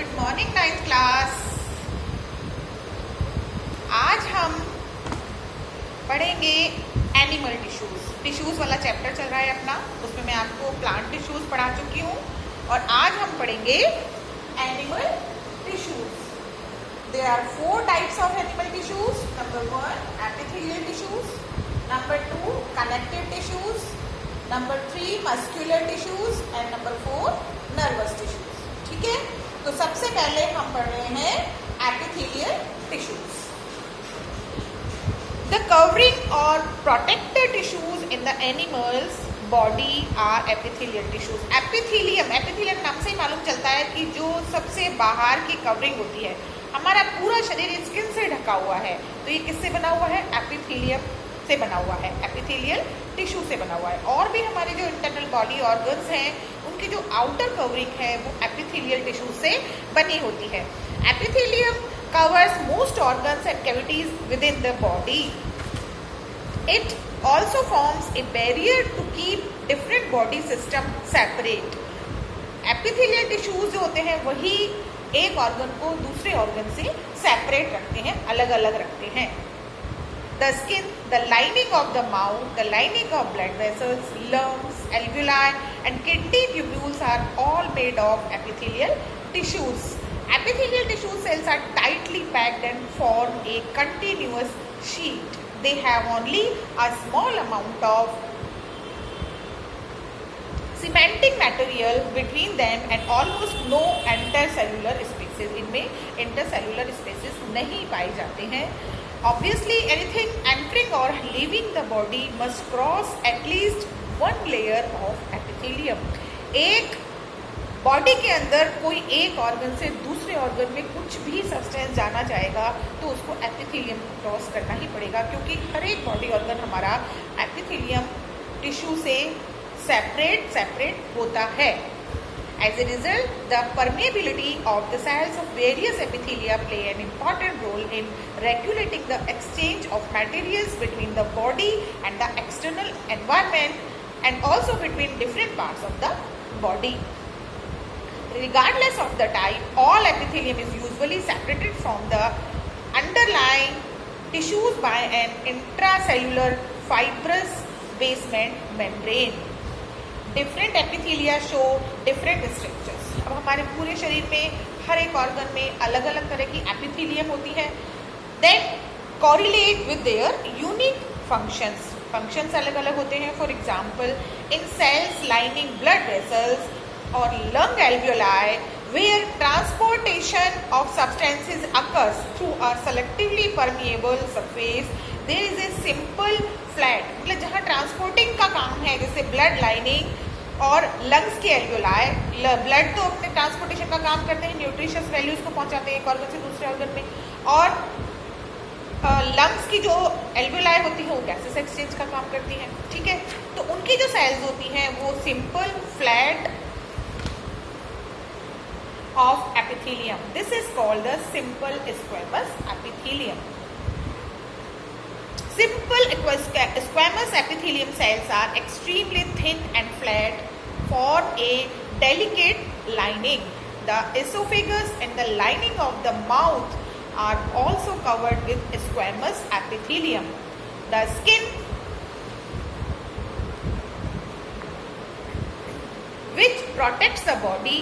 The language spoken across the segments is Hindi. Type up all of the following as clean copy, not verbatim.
Good morning 9th class. आज हम पढ़ेंगे एनिमल टिश्यूज वाला चैप्टर चल रहा है अपना। उसमें मैं आपको प्लांट टिश्यूज पढ़ा चुकी हूँ और आज हम पढ़ेंगे animal tissues. There are 4 types of animal tissues. Number 1 epithelial tissues, number 2 connective tissues, number 3 muscular tissues and number 4 nervous tissues. ठीक है, तो सबसे पहले हम पढ़ रहे हैं एपिथेलियल टिश्यूज। द कवरिंग और protected tissues in the animals body are epithelial tissues. Epithelium नाम से ही मालूम चलता है कि जो सबसे बाहर की कवरिंग होती है। हमारा पूरा शरीर स्किन से ढका हुआ है, तो ये किससे बना हुआ है? एपिथेलियम से बना हुआ है, एपिथेलियल टिश्यू से बना हुआ है। और भी हमारे जो इंटरनल बॉडी ऑर्गन्स हैं, उनकी जो आउटर कवरिंग है वो एपिथेलियल टिश्यू से बनी होती है। Epithelium covers most organs and cavities within the body. It also forms a barrier to keep different body system separate. Epithelial tissues जो होते हैं वही एक ऑर्गन को दूसरे ऑर्गन से सेपरेट रखते हैं, अलग अलग रखते हैं। The skin, the lining of the mouth, the lining of blood vessels, lungs, alveoli and kidney tubules are all made of epithelial tissues. Epithelial tissue cells are tightly packed and form a continuous sheet. They have only a small amount of cementing material between them and almost no intercellular spaces. इनमें intercellular spaces नहीं पाए जाते हैं। Obviously, anything entering or leaving the body must cross at least one layer of epithelium. एक बॉडी के अंदर कोई एक ऑर्गन से दूसरे ऑर्गन में कुछ भी सब्सटेंस जाना चाहेगा तो उसको एपिथेलियम क्रॉस करना ही पड़ेगा, क्योंकि हर एक बॉडी ऑर्गन हमारा एपिथेलियम टिश्यू से सेपरेट होता है। As a result, the permeability of the cells of various epithelia play an important role in regulating the exchange of materials between the body and the external environment and also between different parts of the body. Regardless of the type, all epithelium is usually separated from the underlying tissues by an intracellular fibrous basement membrane. Different epithelia show different structures. अब हमारे पूरे शरीर में हर एक ऑर्गन में अलग अलग तरह की एपिथेलियम होती है। Then correlate with their unique functions. Functions अलग अलग होते हैं। For example, in cells lining blood vessels or lung alveoli, where transportation of substances occurs through a selectively permeable surface, there is a simple flat, मतलब जहाँ ट्रांसपोर्टिंग का काम है, जैसे ब्लड लाइनिंग और लंग्स के एल्वियोलाई। ब्लड तो अपने ट्रांसपोर्टेशन का काम करते हैं, न्यूट्रिशियस वैल्यूज को पहुँचाते हैं एक ऑर्गन से दूसरे ऑर्गन में, और लंग्स की जो एल्वियोलाई होती है वो गैसेस एक्सचेंज का काम करती है। ठीक है, तो उनकी जो सेल्स होती हैं वो simple flat of epithelium. This is called the simple squamous epithelium. Simple squamous epithelium cells are extremely thin and flat, form a delicate lining. The esophagus and the lining of the mouth are also covered with squamous epithelium. The skin, which protects the body,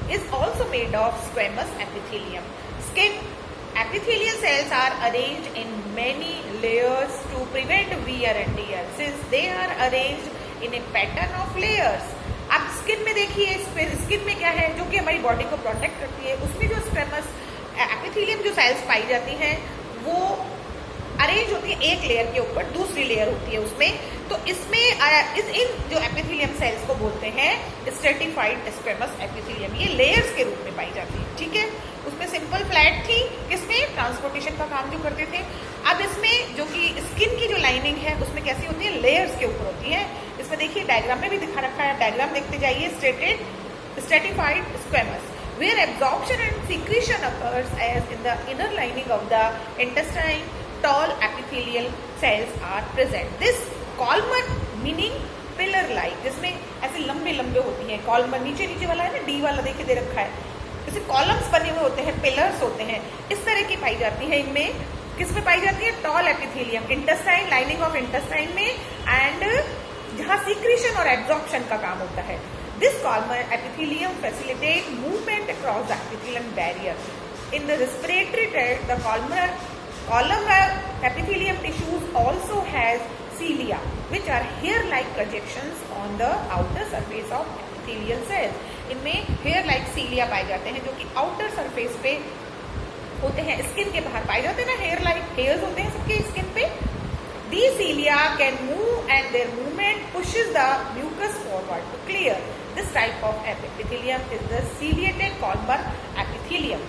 is also made of squamous epithelium. Skin epithelial cells are arranged in many layers to prevent wear and tear. Since they are arranged in a pattern of layers. अब स्किन में देखिए, स्किन में क्या है जो कि हमारी बॉडी को प्रोटेक्ट करती है, उसमें जो स्क्वेमस एपिथेलियम जो सेल्स पाई जाती हैं वो अरेंज होती है एक लेयर के ऊपर, दूसरी लेयर होती है उसमें। तो इसमें इन जो एपिथेलियम सेल्स को बोलते हैं स्ट्रेटिफाइड स्क्वेमस एपिथेलियम। ये लेयर्स के रूप में पाई जाती है। ठीक है, उसमें सिंपल फ्लैट थी, किसमें? ट्रांसपोर्टेशन का काम जो करते थे। अब इसमें जो कि स्किन की जो लाइनिंग है उसमें कैसी होती है? लेयर्स के ऊपर होती है। इसमें देखिए डायग्राम में भी दिखा रखा है, डायग्राम देखते जाइए। Stratified squamous, where absorption and secretion occurs as in the inner lining of the intestine, tall epithelial cells are present. This common meaning pillar like, जिसमें ऐसे लंबे लंबे होती हैं कॉलम, नीचे नीचे वाला है ना डी वाला देखिए दे रखा है, जैसे कॉलम्स बने हुए होते हैं, पिलर्स होते हैं, इस तरह की पाई जाती है। इनमें किस में पाई जाती है? Tall epithelium, intestine, lining of intestine में, एंड जहां सीक्रेशन और एब्जॉर्प्शन का काम होता है। This columnar epithelium facilitate movement across the epithelium barrier. In the respiratory tract, the columnar epithelium tissues also has cilia, which are hair-like projections on the outer surface of epithelial cells. इनमें hair-like cilia पाए जाते हैं जो कि outer surface पे होते हैं, स्किन के बाहर पाए जाते हैं ना, hair-like hairs होते हैं सबके स्किन पे। These cilia can move and their movement pushes the mucus forward to clear. This type of epithelium is the ciliated columnar epithelium.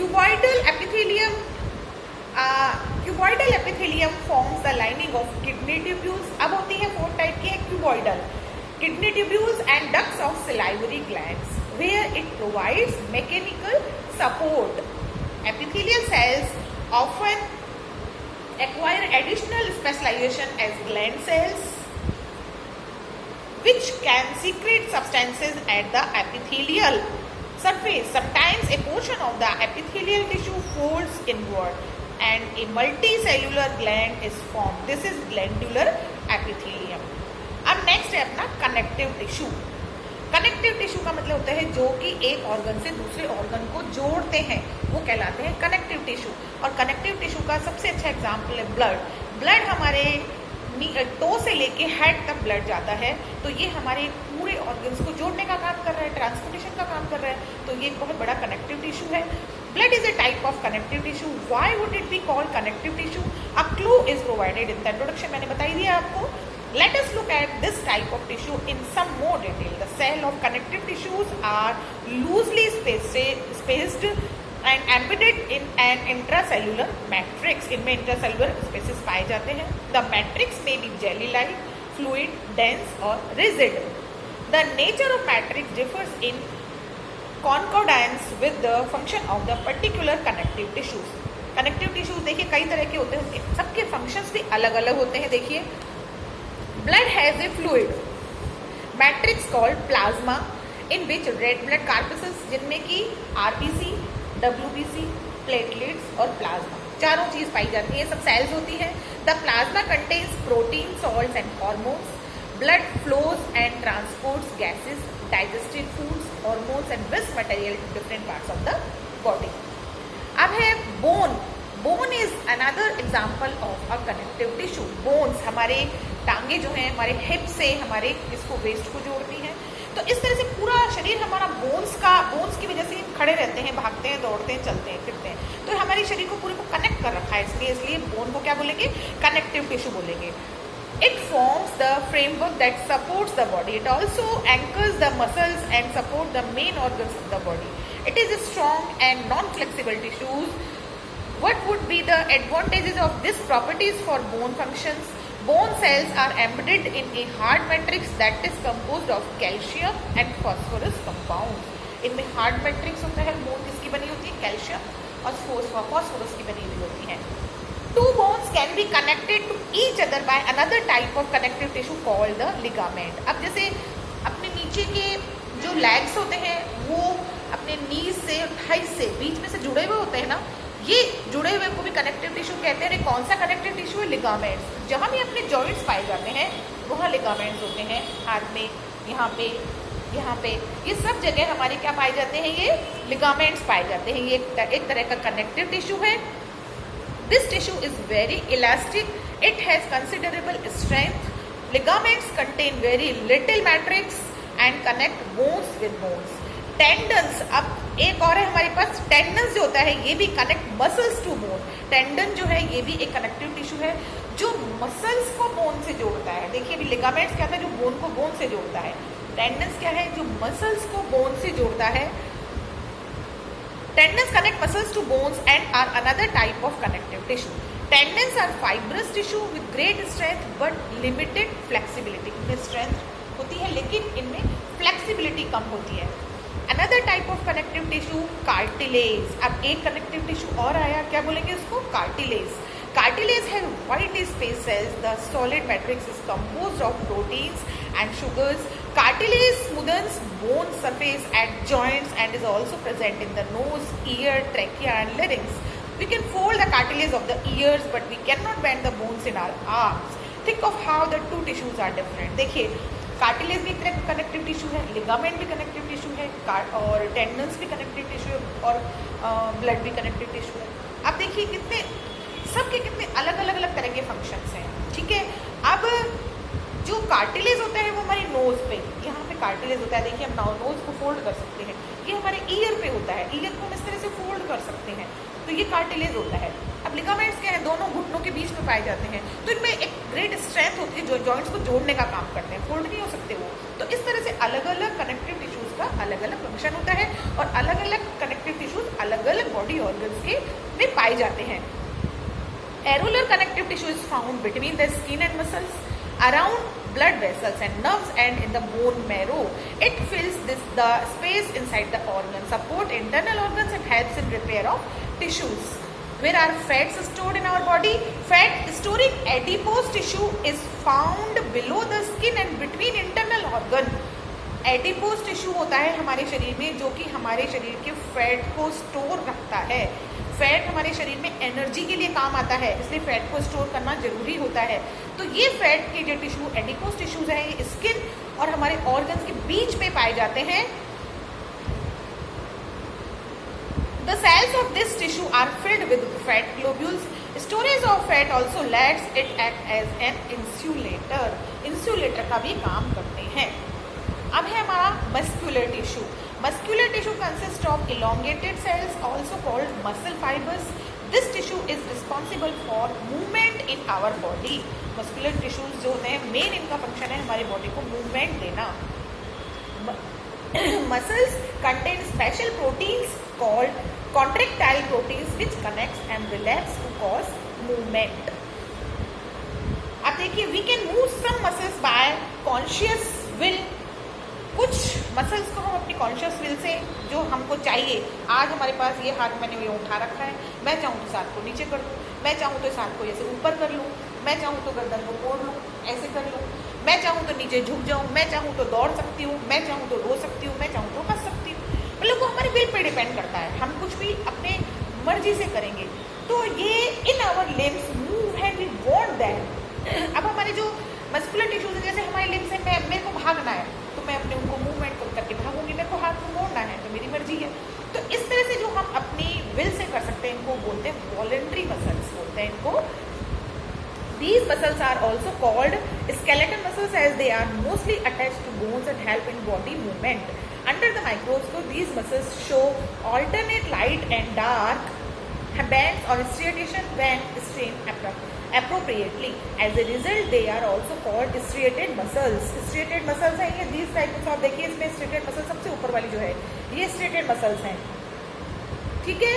Cuboidal epithelium forms the lining of kidney tubules. अब होती है 4 टाइप की है cuboidal, kidney tubules and ducts of salivary glands, where it provides mechanical support. Epithelial cells often acquire additional specialization as gland cells, which can secrete substances at the epithelial surface. Sometimes a portion of the epithelial tissue folds inward and a multicellular gland is formed. This is glandular epithelium. अब नेक्स्ट है अपना कनेक्टिव टिश्यू। कनेक्टिव टिश्यू का मतलब होता है जो कि एक ऑर्गन से दूसरे ऑर्गन को जोड़ते हैं, वो कहलाते हैं कनेक्टिव टिश्यू। और कनेक्टिव टिश्यू का सबसे अच्छा एग्जाम्पल है ब्लड। ब्लड हमारे टो से लेके हेड तक ब्लड जाता है, तो ये हमारे पूरे ऑर्गन्स को जोड़ने का काम कर रहा है, ट्रांसपोर्टेशन का काम कर रहा है, तो ये एक बहुत बड़ा कनेक्टिव टिश्यू है। Blood is a type of connective tissue. Why would it be called connective tissue? A clue is provided in the introduction, मैंने बताई दिया आपको। Let us look at this type of tissue in some more detail. The cell of connective tissues are loosely spaced and embedded in an intracellular matrix. इनमें intracellular spaces पाए जाते हैं। The matrix may be jelly-like, fluid, dense or rigid. The nature of matrix differs in concordance with the function of the particular connective tissues. Connective tissues देखिए कई तरह के होते हैं, सबके functions भी अलग अलग होते हैं। देखिए blood has a fluid matrix called plasma in which red blood corpuscles, जिनमें की RBC, WBC, platelets और plasma चारों चीज पाई जाती है, सब सेल्स होती है। The plasma contains protein, salts and hormones. Blood flows and transports gases, digested foods, hormones and waste material to different parts of the body. अब है bone. Bone is another example of a connective tissue. Bones हमारे टांगे जो हैं हमारे हिप से हमारे इसको वेस्ट को जोड़ती हैं, तो इस तरह से पूरा शरीर हमारा बोन्स की वजह से खड़े रहते हैं, भागते हैं, दौड़ते हैं, चलते हैं, फिरते हैं, तो हमारे शरीर को पूरे को कनेक्ट कर रखा है, इसलिए बोन को क्या बोलेंगे? कनेक्टिव टिश्यू बोलेंगे। It forms the framework that supports the body. It also anchors the muscles and supports the main organs of the body. It is a strong and non-flexible tissues. What would be the advantages of these properties for bone functions? Bone cells are embedded in a hard matrix that is composed of calcium and phosphorus compounds. इनमें hard matrix होता है, bone किसकी बनी होती है? कैल्शियम और phosphorus की बनी हुई होती है। Two bones can be connected to each other by another type of connective tissue called the ligament. अब जैसे अपने नीचे के जो legs होते हैं वो अपने knees से और thighs से बीच में से जुड़े हुए होते हैं ना, ये जुड़े हुए को भी कनेक्टिव टिश्यू कहते हैं। कौन सा कनेक्टिव टिश्यू है? लिगामेंट्स। जहाँ भी अपने जॉइंट्स पाए जाते हैं वहाँ लिगामेंट्स होते हैं, हाथ में, यहाँ पे, ये सब जगह हमारे क्या पाए जाते हैं? ये लिगामेंट्स पाए जाते हैं। ये एक तरह का कनेक्टिव टिश्यू है। This tissue is very elastic, it has considerable strength. Ligaments contain very little matrix and connect bones with bones. Tendons, अब एक और है हमारे पास टेंडन्स जो होता है, ये भी connect muscles to bone. Tendon जो है ये भी एक कनेक्टिव टिश्यू है जो मसल्स को बोन से जोड़ता है। देखिए अभी लिगामेंट्स क्या था? जो बोन को बोन से जोड़ता है। टेंडन्स क्या है? जो मसल्स को बोन से जोड़ता है। Tendons connect muscles to bones and are another type of connective tissue. Tendons are fibrous tissue with great strength but limited flexibility. इनमें स्ट्रेंथ होती है लेकिन इनमें फ्लेक्सिबिलिटी कम होती है। Another type of connective tissue cartilage. अब एक कनेक्टिव टिश्यू और आया, क्या बोलेंगे उसको? Cartilage. Cartilage has widely spaced cells. The solid matrix is composed of proteins and sugars. Cartilage smoothens bone surface at joints and is also present in the nose, ear, trachea and larynx. We can fold the cartilage of the ears, but we cannot bend the bones in our arms. Think of how the two tissues are different. देखिए, कार्टिलेज भी एक तरह का कनेक्टिव टिश्यू है, लिगामेंट भी कनेक्टिव टिश्यू है, और टेंडन्स भी कनेक्टिव टिश्यू है, और ब्लड भी कनेक्टिव टिश्यू है. अब देखिए कितने सबके कितने अलग अलग तरह के फंक्शंस हैं. ठीक है, अब जो कार्टिलेज होता है वो हमारी नोज पे, यहाँ पे कार्टिलेज होता है. देखिए हम नोज को फोल्ड कर सकते हैं. ये हमारे ईयर पे होता है, ईयर को हम इस तरह से फोल्ड कर सकते हैं, तो ये कार्टिलेज होता है. अब लिगामेंट्स क्या है, दोनों घुटनों के बीच में पाए जाते हैं, तो इनमें एक ग्रेट स्ट्रेंथ होती है जो जॉइंट्स को जोड़ने का काम करते हैं, फोल्ड नहीं हो सकते वो. तो इस तरह से अलग अलग कनेक्टिव टिश्यूज का अलग अलग फंक्शन होता है, और अलग अलग कनेक्टिव टिश्यूज अलग अलग बॉडी ऑर्गन्स के में पाए जाते हैं. Areolar connective tissue is found between the skin and muscles, around blood vessels and nerves and in the bone marrow. It fills the space inside the organ, support internal organs and helps in repair of tissues. Where are fats stored in our body? Fat storing adipose tissue is found below the skin and between internal organ. Adipose tissue होता है हमारे शरीर में, जो कि हमारे शरीर के फैट को स्टोर रखता है. फैट हमारे शरीर में एनर्जी के लिए काम आता है, इसलिए फैट को स्टोर करना जरूरी होता है. तो ये फैट के जो टिश्यू एडिपोज टिश्यूज हैं, ये स्किन और हमारे ऑर्गन्स के बीच में पाए जाते हैं. The cells of this tissue are filled with fat globules. Storage of fat also lets it act as an insulator. Insulator का भी काम करते हैं. अब है हमारा muscular tissue. Muscular tissue consist of elongated cells also called muscle fibers. This tissue is responsible for movement in our body. Muscular tissues जो होते हैं, मेन इनका फंक्शन है हमारी बॉडी को मूवमेंट देना. Muscles contain special proteins called contractile proteins which connects and relax to cause movement. अब देखिए, we can move some muscles by conscious will. कुछ मसल्स को हम अपनी कॉन्शियस विल से, जो हमको चाहिए, आज हमारे पास ये हाथ मैंने ये उठा रखा है, मैं चाहूँ तो इस हाथ को नीचे कर दूँ, मैं चाहूँ तो इस हाथ को ऐसे ऊपर कर लूँ, मैं चाहूँ तो गर्दन को मोड़ लूँ, ऐसे कर लूँ, मैं चाहूँ तो नीचे झुक जाऊँ, मैं चाहूँ तो दौड़ सकती हूँ, मैं चाहूँ तो रो सकती हूँ, मैं चाहूँ तो हंस सकती हूँ. मतलब वो हमारे विल पे डिपेंड करता है, हम कुछ भी अपने मर्जी से करेंगे. तो ये in our limbs move and we want that. अब हमारे जो मस्कुलर टिश्यूज है, जैसे हमारे लिम्स है, मेरे को भागना है तो मैं अपने उनको मूवमेंट करके भागूंगी, मेरे को हाथ को मोड़ना है तो मेरी मर्जी है. तो इस तरह से जो हम अपनी विल से कर सकते हैं, इनको बोलते हैं वॉलंटरी मसल्स बोलते हैं इनको. These muscles are also called skeletal muscles as they are mostly attached to bones and help in body movement. Under the microscope, these muscles show alternate light and dark bands or striation when strained appropriately. As a result, they are also called striated muscles. Striated muscles हैं ये, these types of, देखिए इसमें striated muscles सबसे ऊपर वाली जो है, ये striated muscles हैं. ठीक है.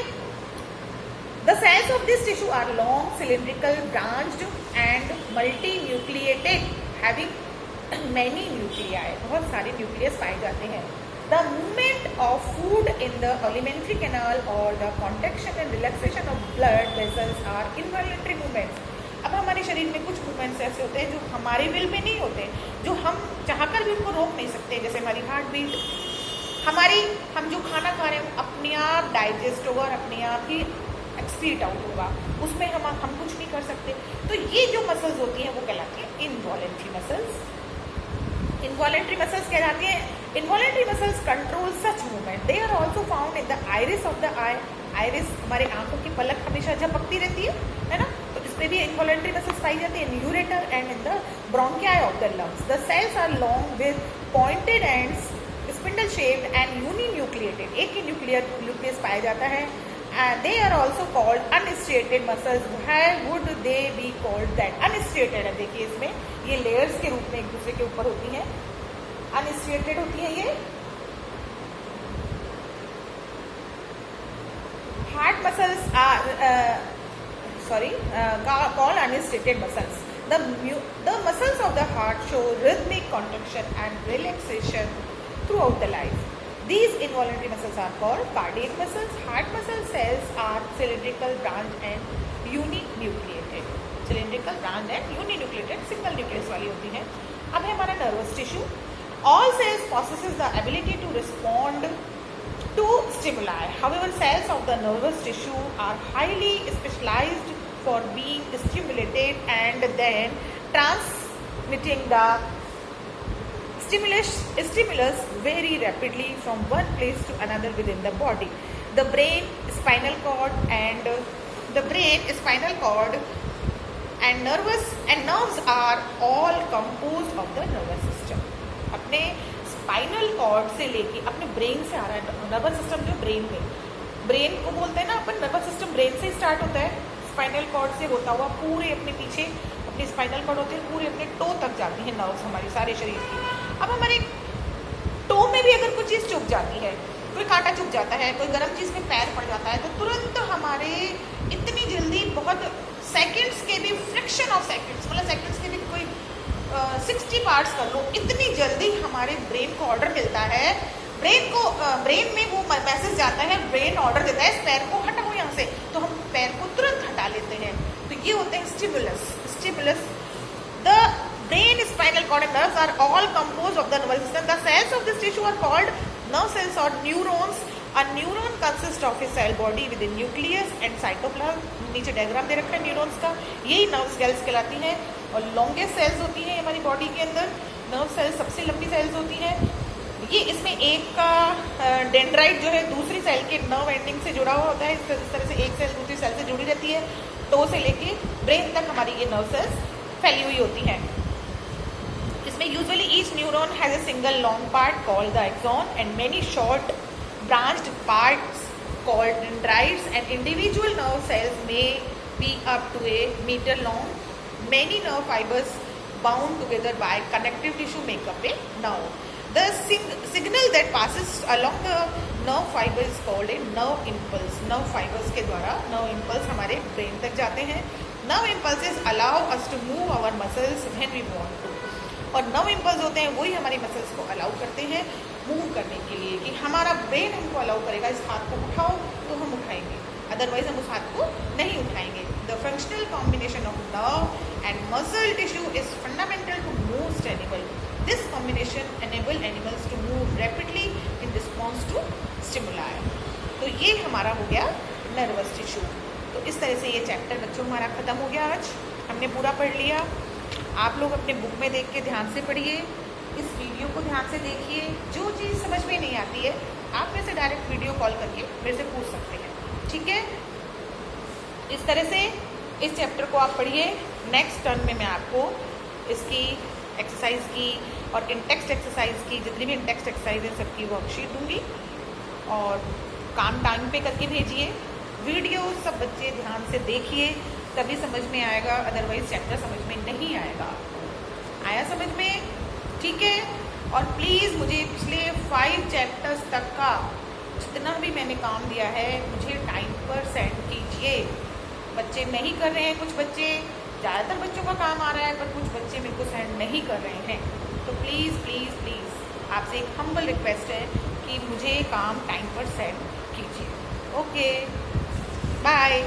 The cells of this tissue are long, cylindrical, branched and multinucleated, having many nuclei. बहुत सारे न्यूक्लियस पाए जाते हैं. The movement of food in the alimentary canal or the contraction and relaxation of blood vessels are involuntary movements. अब हमारे शरीर में कुछ मूवमेंट्स ऐसे होते हैं जो हमारे विल में नहीं होते, जो हम चाहकर भी उनको रोक नहीं सकते. जैसे हमारी हार्ट बीट, हम जो खाना खा रहे हैं अपने आप डाइजेस्ट होगा और अपने आप ही एक्सक्रीट आउट होगा, उसमें हम कुछ नहीं कर सकते. तो ये जो मसल्स होती हैं वो कहलाती हैं इनवॉलेंट्री मसल्स. इनवॉलेंट्री मसल्स कहलाती हैं. Involuntary muscles control such movement. They are also found in the iris of the eye. Iris हमारे आंखों की पलक हमेशा झपकती रहती है ना, तो इसमें भी इनवॉलेंट्री मसल्स पाई जाती है. In ureter and in the bronchiae of the lungs. The cells are long with pointed ends, spindle shaped and uninucleated. एक ही न्यूक्लियस पाया जाता है. They are also called unstriated muscles. Why would they be called that? Unstriated है, देखिए इसमें ये लेयर्स के रूप में एक दूसरे के ऊपर होती हैं. अनस्ट्रेटेड होती है ये. Heart muscles are called unstriated muscles. The muscles of the heart show rhythmic contraction and relaxation throughout the life. These involuntary muscles are called cardiac muscles. Heart muscle cells are cylindrical, branched and uninucleated. Cylindrical, branch and uninucleated single nucleus वाली होती हैं। अब है हमारा nervous tissue. All cells possesses the ability to respond to stimuli. However, cells of the nervous tissue are highly specialized for being stimulated and then transmitting the stimulus very rapidly from one place to another within the body. The brain, spinal cord, and nerves are all composed of the nervous system. अपने स्पाइनल कॉर्ड से लेके अपने ब्रेन से आ रहा है नर्वस सिस्टम, जो ब्रेन को बोलते हैं ना अपन, नर्वस सिस्टम ब्रेन से स्टार्ट होता है, स्पाइनल कॉर्ड से होता हुआ पूरे अपने पीछे अपनी स्पाइनल कॉर्ड होती है, पूरे अपने टो तक जाती है नर्व्स हमारी सारे शरीर की। अब हमारे टो में भी अगर कुछ चीज़ चुभ जाती है, कोई कांटा चुभ जाता है, कोई गर्म चीज़ में पैर पड़ जाता है, तो तुरंत हमारे इतनी जल्दी, बहुत सेकेंड्स के भी, फ्रैक्शन ऑफ सेकेंड्स, मतलब सेकेंड्स के भी कोई 60 पार्ट्स कर लो, इतनी जल्दी हमारे ब्रेन को ऑर्डर मिलता है, ब्रेन में वो मैसेज जाता है, ब्रेन ऑर्डर देता है इस पैर को हटाओ यहाँ से, तो हम पैर को तुरंत हटा लेते हैं। तो ये होते हैं stimulus. The brain, spinal cord and nerves are all composed of the nervous system. The cells of this tissue are called nerve cells और neurons. A neuron consists of a cell body with a nucleus and cytoplasm. नीचे डायग्राम दे रखा है न्यूरॉन्स का, यही नर्व सेल्स कहलाती हैं और लॉन्गेस्ट सेल्स होती हैं हमारी बॉडी के अंदर। नर्व सेल्स सबसे लंबी सेल्स होती हैं। ये इसमें एक का डेंड्राइट जो है दूसरी सेल के नर्व एंडिंग से जुड़ा हुआ होता है। इस तरह से एक सेल दूसरी सेल से जुड़ी रहती है, टो से लेके ब्रेन तक हमारी ये नर्व सेल्स फैली हुई होती हैं। इसमें usually each neuron has a single long part called the axon and many short branched parts called dendrites, and individual nerve cells may be up to a meter long. Many nerve fibers bound together by connective tissue make up a nerve. The signal that passes along the nerve fiber is called a nerve impulse. nerve fibers के द्वारा nerve impulse हमारे brain तक जाते हैं। nerve impulses allow us to move our muscles when we want to. और नर्व इम्पल्स होते हैं वही हमारी मसल्स को अलाउ करते हैं मूव करने के लिए, कि हमारा ब्रेन हमको अलाउ करेगा इस हाथ को उठाओ तो हम उठाएंगे, अदरवाइज हम उस हाथ को नहीं उठाएंगे। The functional combination of nerve and muscle tissue is fundamental to most animal. This combination enable animals to move rapidly in response to stimuli. तो ये हमारा हो गया नर्वस टिश्यू। तो इस तरह से ये चैप्टर बच्चों हमारा ख़त्म हो गया। आज हमने पूरा पढ़ लिया। आप लोग अपने बुक में देख के ध्यान से पढ़िए, इस वीडियो को ध्यान से देखिए। जो चीज़ समझ में नहीं आती है आप मेरे से डायरेक्ट वीडियो कॉल करके मेरे से पूछ सकते हैं, ठीक है। इस तरह से इस चैप्टर को आप पढ़िए। नेक्स्ट टर्म में मैं आपको इसकी एक्सरसाइज की और इंटेक्स्ट एक्सरसाइज की, जितनी भी इंटेक्स्ट एक्सरसाइज है सबकी वर्कशीट दूंगी, और काम टाइम पे करके भेजिए। वीडियो सब बच्चे ध्यान से देखिए, तभी समझ में आएगा, अदरवाइज चैप्टर समझ में नहीं आएगा। आया समझ में? ठीक है। और प्लीज़ मुझे पिछले 5 चैप्टर्स तक का जितना भी मैंने काम दिया है मुझे टाइम पर सेंड कीजिए। बच्चे नहीं कर रहे हैं, कुछ बच्चे, ज़्यादातर बच्चों का काम आ रहा है, पर कुछ बच्चे मेरे को सेंड नहीं कर रहे हैं। तो प्लीज़ प्लीज़ प्लीज़ आपसे एक हम्बल रिक्वेस्ट है कि मुझे काम टाइम पर सेंड कीजिए। Okay, bye.